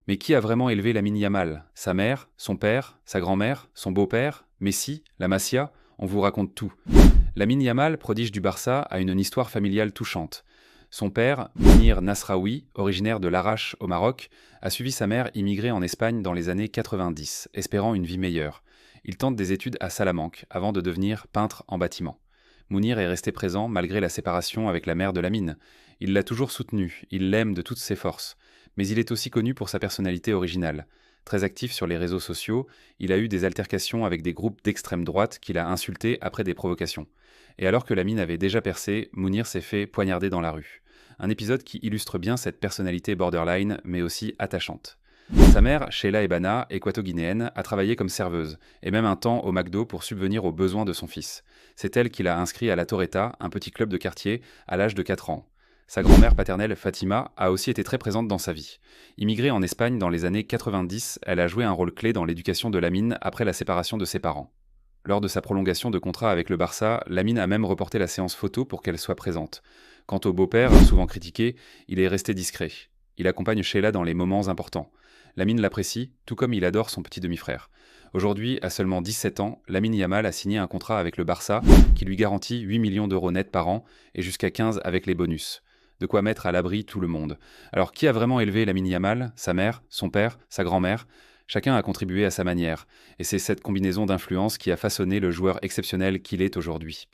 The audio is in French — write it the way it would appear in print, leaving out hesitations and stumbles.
Mais qui a vraiment élevé Lamine Yamal? Sa mère, son père, sa grand-mère, son beau-père, Messi, la Masia? On vous raconte tout. Lamine Yamal, prodige du Barça, a une histoire familiale touchante. Son père, Mounir Nasraoui, originaire de Larache au Maroc, a suivi sa mère immigrer en Espagne dans les années 90, espérant une vie meilleure. Il tente des études à Salamanque avant de devenir peintre en bâtiment. Mounir est resté présent malgré la séparation avec la mère de Lamine. Il l'a toujours soutenu, il l'aime de toutes ses forces. Mais il est aussi connu pour sa personnalité originale. Très actif sur les réseaux sociaux, il a eu des altercations avec des groupes d'extrême droite qu'il a insultés après des provocations. Et alors que Lamine avait déjà percé, Mounir s'est fait poignarder dans la rue. Un épisode qui illustre bien cette personnalité borderline, mais aussi attachante. Sa mère, Sheila Ebana, équato-guinéenne, a travaillé comme serveuse, et même un temps au McDo pour subvenir aux besoins de son fils. C'est elle qui l'a inscrit à la Torreta, un petit club de quartier, à l'âge de 4 ans. Sa grand-mère paternelle, Fatima, a aussi été très présente dans sa vie. Immigrée en Espagne dans les années 90, elle a joué un rôle clé dans l'éducation de Lamine après la séparation de ses parents. Lors de sa prolongation de contrat avec le Barça, Lamine a même reporté la séance photo pour qu'elle soit présente. Quant au beau-père, souvent critiqué, il est resté discret. Il accompagne Sheila dans les moments importants. Lamine l'apprécie, tout comme il adore son petit demi-frère. Aujourd'hui, à seulement 17 ans, Lamine Yamal a signé un contrat avec le Barça qui lui garantit 8 millions d'euros nets par an et jusqu'à 15 avec les bonus. De quoi mettre à l'abri tout le monde. Alors qui a vraiment élevé Lamine Yamal? Sa mère, son père, sa grand-mère? Chacun a contribué à sa manière, et c'est cette combinaison d'influences qui a façonné le joueur exceptionnel qu'il est aujourd'hui.